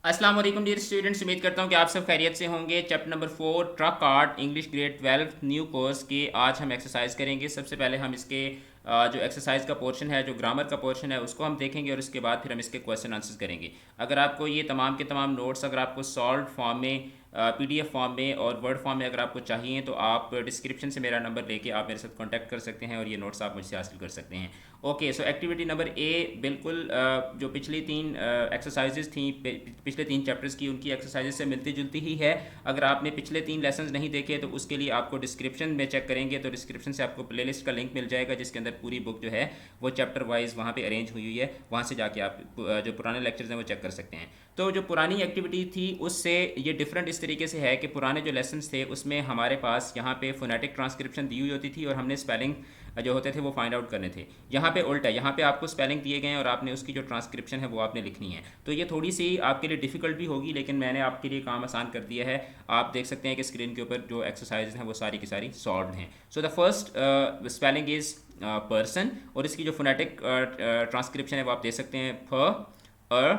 अस्सलाम वालेकुम dear students, उम्मीद करता हूँ कि आप सब खैरियत से होंगे। Chapter number 4 truck art English grade 12 new course की आज हम एक्सरसाइज करेंगे। सबसे पहले हम इसके जो एक्सरसाइज का पोर्शन है, जो ग्रामर का पोर्शन है, उसको हम देखेंगे और उसके बाद फिर हम इसके क्वेश्चन आंसर्स करेंगे। अगर आपको ये तमाम के तमाम नोट्स अगर आपको सॉल्व फॉर्म में, पीडीएफ फॉर्म में और वर्ड फॉर्म में अगर आपको चाहिए तो आप डिस्क्रिप्शन से मेरा नंबर लेके आप मेरे साथ कांटेक्ट कर सकते हैं और ये नोट्स आप मुझसे हासिल कर सकते हैं। Okay, so activity number A बिल्कुल जो पिछली तीन एक्सरसाइजेज थी, पिछले तीन चैप्टर्स की, उनकी एक्सरसाइजेज से मिलती जुलती ही है। अगर आपने पिछले तीन लेसन नहीं देखे तो उसके लिए आपको डिस्क्रिप्शन में चेक करेंगे तो डिस्क्रिप्शन से आपको प्लेलिस्ट का लिंक मिल जाएगा जिसके अंदर पूरी बुक जो है वो चैप्टर वाइज वहाँ पे अरेंज हुई है। वहाँ से जाके आप जो पुराने लेक्चर्स हैं वो चेक कर सकते हैं। तो जो पुरानी एक्टिविटी थी उससे ये डिफरेंट इस तरीके से है कि पुराने जो लेसन्स थे उसमें हमारे पास यहाँ पे फोनेटिक ट्रांसक्रिप्शन दी हुई होती थी और हमने स्पेलिंग जो होते थे वो फाइंड आउट करने थे। यहाँ पे उल्टा है, यहाँ पे आपको स्पेलिंग दिए गए हैं और आपने उसकी जो ट्रांसक्रिप्शन है वो आपने लिखनी है। तो ये थोड़ी सी आपके लिए डिफिकल्ट भी होगी, लेकिन मैंने आपके लिए काम आसान कर दिया है। आप देख सकते हैं कि स्क्रीन के ऊपर जो एक्सरसाइज हैं वो सारी की सारी सॉल्व हैं। So the first spelling is person और इसकी जो फोनेटिक ट्रांसक्रिप्शन है वो आप देख सकते हैं फ अ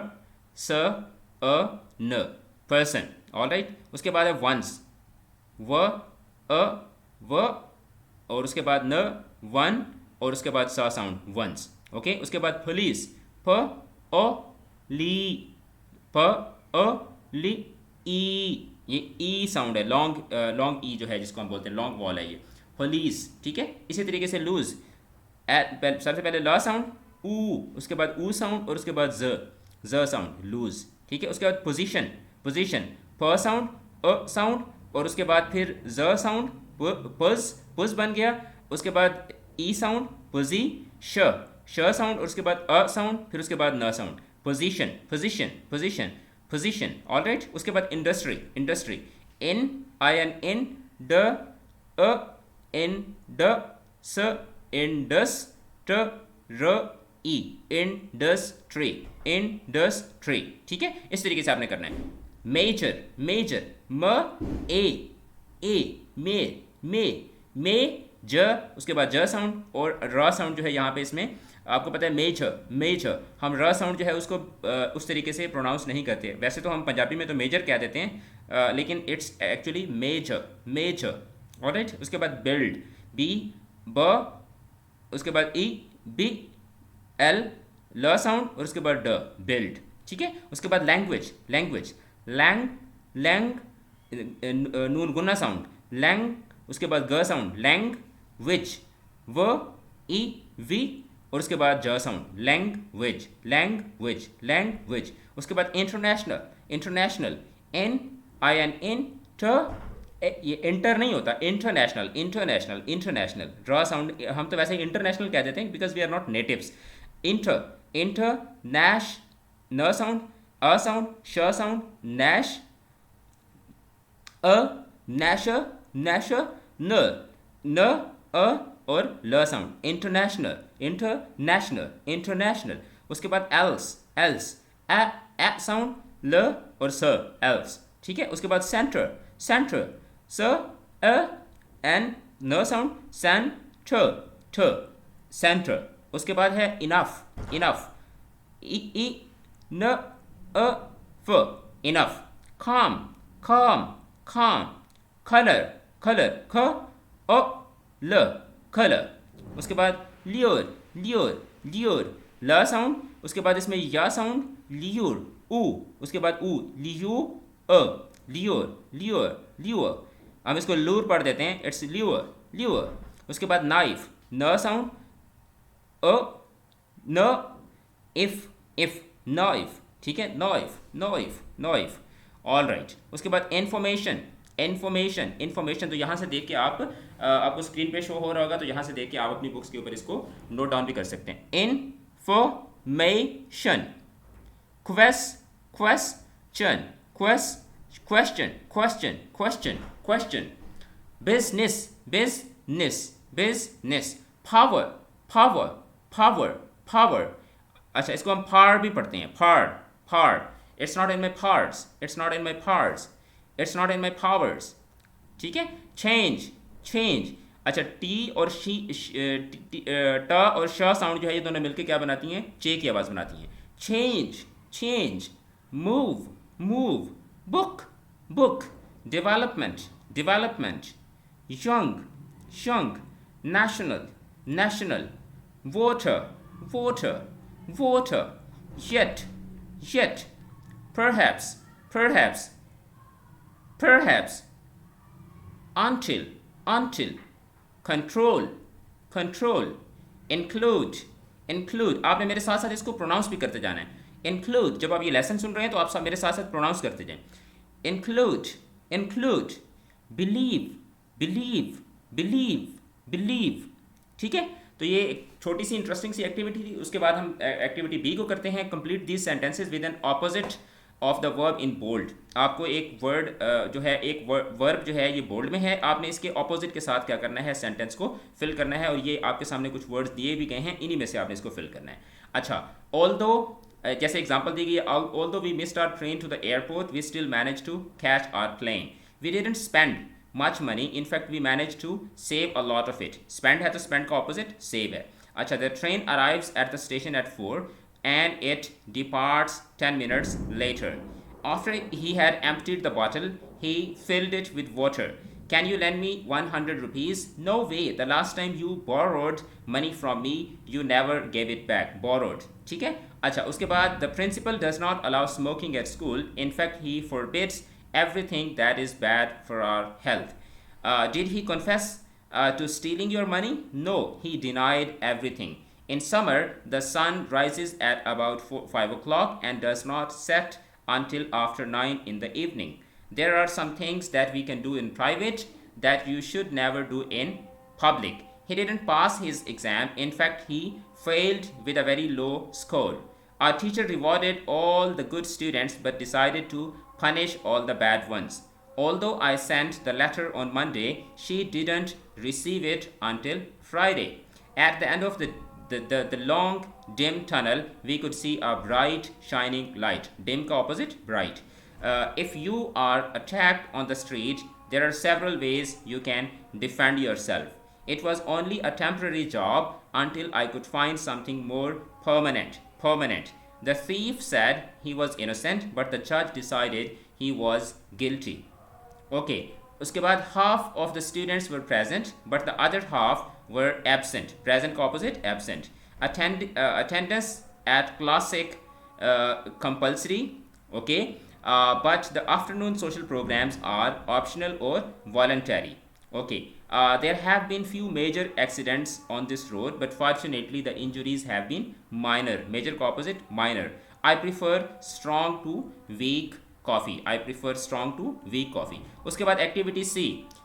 स अ न, पर्सन। ऑल राइट, उसके बाद है वंस, व अ व, और उसके बाद न, वन, और उसके बाद सा साउंड वंस। ओके, उसके बाद पुलिस, प ओ ली, प ओ ली ई, ये ई साउंड है, लॉन्ग लॉन्ग ई जो है जिसको हम बोलते हैं लॉन्ग वॉल है ये, पुलिस। ठीक है, इसी तरीके से लूज, सबसे पहले ला साउंड ऊ, उसके बाद ऊ साउंड और उसके बाद ज साउंड लूज। ठीक है, उसके बाद पोजीशन, पोजीशन प साउंड अ साउंड और उसके बाद फिर ज साउंड पज, पज बन गया। उसके बाद ई साउंड पोजी, श साउंड और उसके बाद अ साउंड, फिर उसके बाद न sound, position position position position. All right, उसके बाद industry, industry in I N in ड अ इन ड स इंडस ट र ई, इंडस्ट्री, इंडस्ट्री। ठीक है, इस तरीके से आपने करना है। मेजर, मेजर म ए मे, मे मे ज, उसके बाद ज साउंड और र साउंड जो है यहाँ पे इसमें आपको पता है मेजर, मेजर। हम र साउंड जो है उसको उस तरीके से प्रोनाउंस नहीं करते। वैसे तो हम पंजाबी में तो मेजर कह देते हैं, लेकिन it's actually major, major. Alright, उसके बाद बिल्ड, बी ब, उसके बाद ई बी एल, ल साउंड और उसके बाद ड, बिल्ड। ठीक है, उसके बाद लैंग्वेज, लैंग्वेज लैंग, लैंग नून गुन्ना साउंड लैंग, उसके बाद ग साउंड लैंग विच, व ई वी और उसके बाद ज साउंड लैंग्वेज, लैंग्वेज, लैंग्वेज। उसके बाद international, international N I N in ट, ये इंटर नहीं होता, international, international, international draw sound. हम तो वैसे ही इंटरनेशनल कह देते हैं because we are not natives. Inter, inter नैश, न साउंड अ साउंड, श साउंड नैश, अ नैशर, नैशर न, न अ और ल साउंड, इंटरनेशनल, इंटरनेशनल, इंटरनेशनल। उसके बाद एल्स, एल्स ए साउंड ल और स, एल्स। ठीक है, उसके बाद सेंटर, सेंटर स अ एन न साउंड सैन ठ, सेंटर। उसके बाद है इनफ, इनफ ई न अ फ, enough. calm, calm, calm, color, color ख ओ ल, color। उसके बाद लियोर, लियोर, लियोर ल साउंड, उसके बाद इसमें या साउंड लियोर ऊ, उसके बाद ऊ लियो अ, लियोर, लियोर, लियोर। हम इसको लूर पढ़ देते हैं, इट्स लियोर, लियोर। उसके बाद नाइफ, न साउंड अ न, इफ नाइफ। ठीक है, knife, knife, knife. All right, उसके बाद इन्फॉर्मेशन, इन्फॉर्मेशन, इन्फॉर्मेशन तो यहाँ से देख के आप आपको स्क्रीन पे शो हो रहा होगा, तो यहाँ से देख के आप अपनी बुक्स के ऊपर इसको नोट डाउन भी कर सकते हैं। Information question, question, question, question, question. Business, business, business. Power, power, power, power. अच्छा, इसको हम फार भी पढ़ते हैं, far, far. It's not in my parts, it's not in my parts, it's not in my powers. ठीक है, change, change. अच्छा, T और शी, ट और श साउंड जो है ये दोनों मिलकर क्या बनाती हैं, चे की आवाज़ बनाती हैं। Change, change. Move, move, book, book, development, development, young, young, national, national, water, water, water, yet, yet, perhaps, perhaps, perhaps, until, until, control, control, include, include. आपने मेरे साथ साथ इसको प्रोनाउंस भी करते जाना है. include, जब आप ये लेसन सुन रहे हैं तो आप सब मेरे साथ साथ प्रोनाउंस करते जाएं. include, include, believe, believe, believe, believe. ठीक है, तो ये एक छोटी सी इंटरेस्टिंग सी एक्टिविटी थी. उसके बाद हम एक्टिविटी बी को करते हैं. Complete these sentences with an opposite of the verb in bold. आपको एक वर्ड जो है, एक वर्ब जो है ये बोल्ड में है, आपने इसके ऑपोजिट के साथ क्या करना है, सेंटेंस को फिल करना है. और ये आपके सामने कुछ वर्ड्स दिए भी गए हैं, इन्हीं में से आपने इसको फिल करना है. अच्छा, ऑल्दो, जैसे एग्जांपल दी गई है, although we missed our train to the airport we still manage to catch our plane. We didn't spend much money, in fact we managed to save a lot of it. Spend है तो spend का opposite save है. अच्छा, the train arrives at the station at 4 and it departs 10 minutes later. After he had emptied the bottle, he filled it with water. Can you lend me 100 rupees? No way, the last time you borrowed money from me, you never gave it back. Borrowed. ठीक है. अच्छा, उसके बाद the principal does not allow smoking at school. In fact, he forbids everything that is bad for our health. Did he confess to stealing your money? No, he denied everything. In summer, the sun rises at about 5 o'clock and does not set until after 9 in the evening. There are some things that we can do in private that you should never do in public. He didn't pass his exam. In fact, he failed with a very low score. Our teacher rewarded all the good students but decided to punish all the bad ones. Although I sent the letter on Monday, she didn't receive it until Friday. At the end of the long, dim tunnel, we could see a bright, shining light. Dim ka opposite, bright. If you are attacked on the street, there are several ways you can defend yourself. It was only a temporary job until I could find something more permanent. The thief said he was innocent, but the judge decided he was guilty. Okay, उसके बाद half of the students were present, but the other half were absent. Present का opposite, absent. Attendance at classic compulsory. Okay, but the afternoon social programs are optional or voluntary. Okay, there have been few major accidents on this road, but fortunately the injuries have been minor. Major का opposite, minor. I prefer strong to weak coffee. I prefer strong to weak coffee. उसके बाद activity C.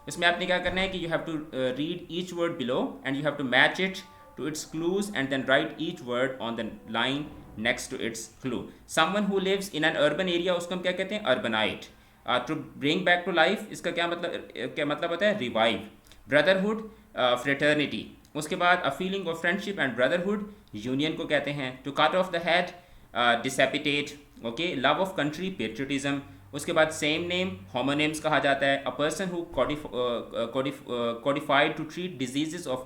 इसमें आपने क्या करना है कि you have to read each word below and you have to match it to its clues and then write each word on the line next to its clue. Someone who lives in an urban area, उसको हम क्या कहते हैं, urbanite. To bring back to life, इसका क्या मतलब होता है, revive. Brotherhood, fraternity. उसके बाद a feeling of friendship and brotherhood, union को कहते हैं. To cut off the head, decapitate. Okay, love of country, patriotism. उसके बाद सेम नेम, होमोनेम्स कहा जाता है. A person who codified to treat diseases of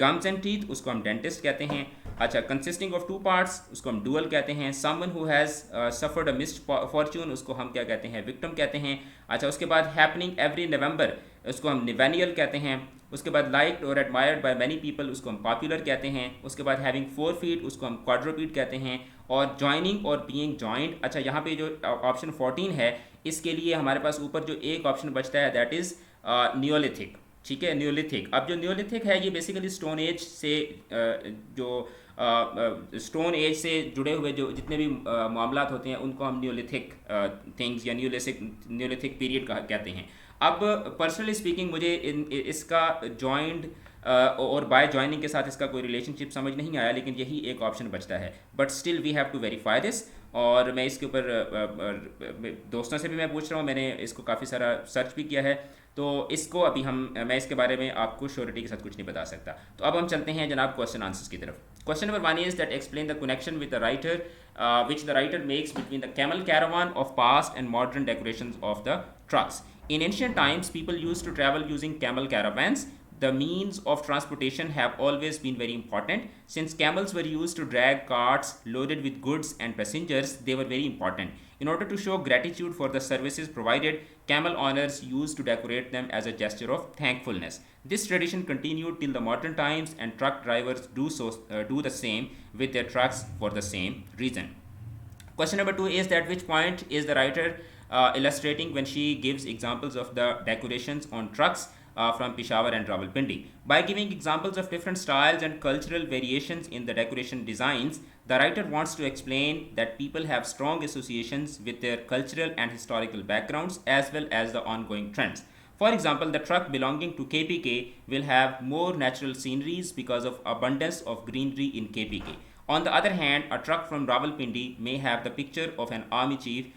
gums and teeth, उसको हम डेंटिस्ट कहते हैं. अच्छा, कंसिस्टिंग ऑफ टू पार्ट्स, उसको हम डुअल कहते हैं. Someone who has suffered a missed Fortune, उसको हम क्या कहते हैं, विक्टिम कहते हैं. अच्छा, उसके बाद हैपनिंग एवरी नवंबर, उसको हम निवेनियल कहते हैं. उसके बाद लाइक्ड और एडमायर्ड बाय मैनी पीपल, उसको हम पॉपुलर कहते हैं. उसके बाद हैविंग 4 फीट, उसको हम क्वाड्रोपीड कहते हैं. और ज्वाइनिंग और बीइंग जॉइंट. अच्छा, यहाँ पे जो ऑप्शन 14 है, इसके लिए हमारे पास ऊपर जो एक ऑप्शन बचता है, दैट इज़ नियोलिथिक. ठीक है, नियोलिथिक. अब जो नियोलिथिक है, ये बेसिकली स्टोन एज से जो स्टोन एज से जुड़े हुए जो जितने भी मामलात होते हैं, उनको हम नियोलिथिक थिंग्स या नियोलिथिक पीरियड कहते हैं. अब पर्सनली स्पीकिंग मुझे इसका जॉइंड और बाय ज्वाइनिंग के साथ इसका कोई रिलेशनशिप समझ नहीं आया, लेकिन यही एक ऑप्शन बचता है. But still we have to verify this. और मैं इसके ऊपर दोस्तों से भी मैं पूछ रहा हूँ, मैंने इसको काफ़ी सारा सर्च भी किया है, तो इसको अभी मैं इसके बारे में आपको श्योरिटी के साथ कुछ नहीं बता सकता. तो अब हम चलते हैं जनाब क्वेश्चन आंसर्स की तरफ. Question number 1 is that explain the connection with the writer which the writer makes between the camel caravan of past and modern decorations of the trucks. In ancient times, people used to travel using camel caravans. The means of transportation have always been very important. Since camels were used to drag carts loaded with goods and passengers, they were very important. In order to show gratitude for the services provided, camel owners used to decorate them as a gesture of thankfulness. This tradition continued till the modern times, and truck drivers do the same with their trucks for the same reason. Question number 2 is that which point is the writer illustrating when she gives examples of the decorations on trucks from Peshawar and Rawalpindi. By giving examples of different styles and cultural variations in the decoration designs, the writer wants to explain that people have strong associations with their cultural and historical backgrounds as well as the ongoing trends. For example, the truck belonging to KPK will have more natural sceneries because of abundance of greenery in KPK. On the other hand, a truck from Rawalpindi may have the picture of an army chief,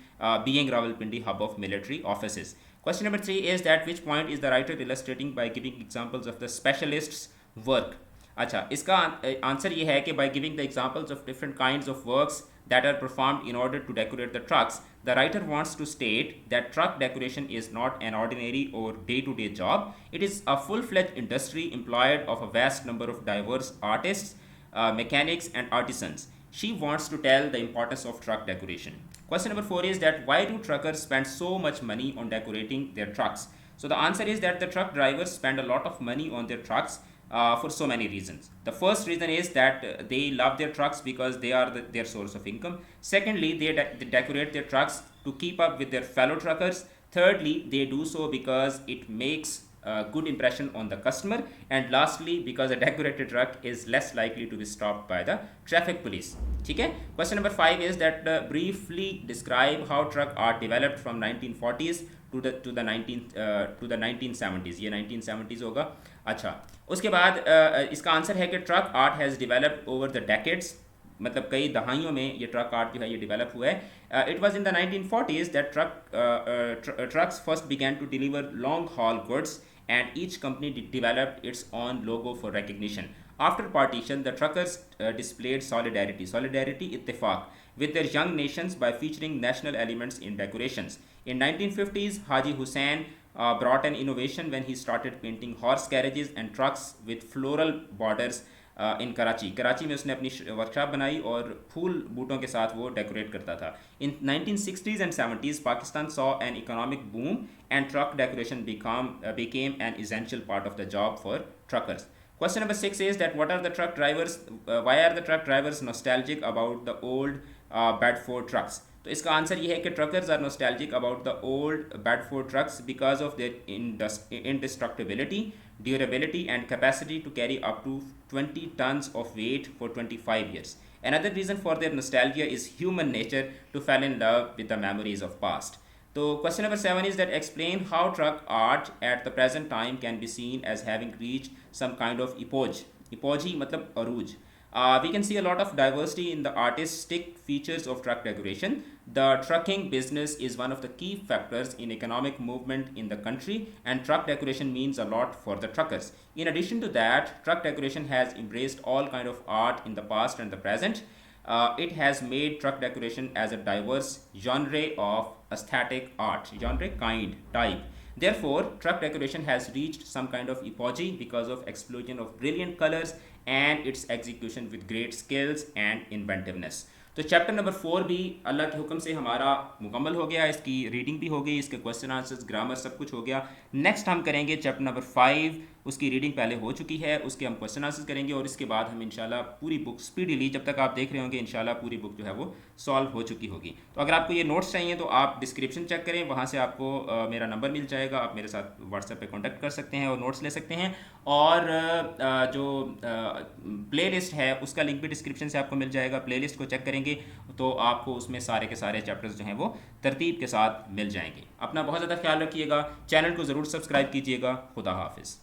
being Rawalpindi hub of military offices. Question number 3 is that which point is the writer illustrating by giving examples of the specialists' work. अच्छा, इसका answer ये है कि by giving the examples of different kinds of works that are performed in order to decorate the trucks, the writer wants to state that truck decoration is not an ordinary or day-to-day job. It is a full-fledged industry employed of a vast number of diverse artists, mechanics and artisans. She wants to tell the importance of truck decoration. Question number 4 is that why do truckers spend so much money on decorating their trucks? So the answer is that the truck drivers spend a lot of money on their trucks for so many reasons. The first reason is that they love their trucks because they are their source of income. Secondly, they decorate their trucks to keep up with their fellow truckers. Thirdly, they do so because it makes a good impression on the customer. And lastly, because a decorated truck is less likely to be stopped by the traffic police. Okay? Question number 5 is that briefly describe how truck art developed from 1940s to the 1970s. ये 1970s होगा. अच्छा, उसके बाद इसका answer है कि truck art has developed over the decades, मतलब कई दहाइयों में ये ट्रक आर्ट जो है ये डेवलप हुआ है. It was in the 1940s that trucks first began to deliver long haul goods and each company developed its own logo for recognition. After partition, the truckers displayed solidarity ittifaq with their young nations by featuring national elements in decorations. In 1950s, Haji Hussain brought an innovation when he started painting horse carriages and trucks with floral borders इन कराची में उसने अपनी workshop बनाई और फूल बूटों के साथ वो decorate करता था. इन 1960s and 70s, Pakistan saw an economic boom and truck decoration became an essential part of the job for truckers. Question number 6 is that why are the truck drivers nostalgic about the old Bedford trucks? तो इसका answer ये है कि truckers are nostalgic about the old Bedford trucks because of their indestructibility, durability and capacity to carry up to 20 tons of weight for 25 years. Another reason for their nostalgia is human nature to fall in love with the memories of past. So question number 7 is that explain how truck art at the present time can be seen as having reached some kind of epoge मतलब अरूज. We can see a lot of diversity in the artistic features of truck decoration. The trucking business is one of the key factors in economic movement in the country, and truck decoration means a lot for the truckers. In addition to that, truck decoration has embraced all kind of art in the past and the present. It has made truck decoration as a diverse genre of aesthetic art, type. Therefore, truck decoration has reached some kind of epoge because of explosion of brilliant colors and its execution with great skills and inventiveness. तो chapter number 4 भी अल्लाह के हुक्म से हमारा मुकम्मल हो गया. इसकी रीडिंग भी हो गई, इसके क्वेश्चन आंसर्स, ग्रामर सब कुछ हो गया. नेक्स्ट हम करेंगे चैप्टर नंबर 5. उसकी रीडिंग पहले हो चुकी है, उसके हम क्वेश्चन आंसर्स करेंगे और इसके बाद हम इंशाल्लाह पूरी बुक स्पीडीली, जब तक आप देख रहे होंगे इंशाल्लाह पूरी बुक जो है वो सॉल्व हो चुकी होगी. तो अगर आपको ये नोट्स चाहिए तो आप डिस्क्रिप्शन चेक करें, वहाँ से आपको मेरा नंबर मिल जाएगा. आप मेरे साथ व्हाट्सएप पे कांटेक्ट कर सकते हैं और नोट्स ले सकते हैं. और जो प्ले लिस्ट है उसका लिंक भी डिस्क्रिप्शन से आपको मिल जाएगा. प्ले लिस्ट को चेक करेंगे तो आपको उसमें सारे के सारे चैप्टर्स जो हैं वो तरतीब के साथ मिल जाएंगे. अपना बहुत ज़्यादा ख्याल रखिएगा. चैनल को ज़रूर सब्सक्राइब कीजिएगा. खुदा हाफिज़.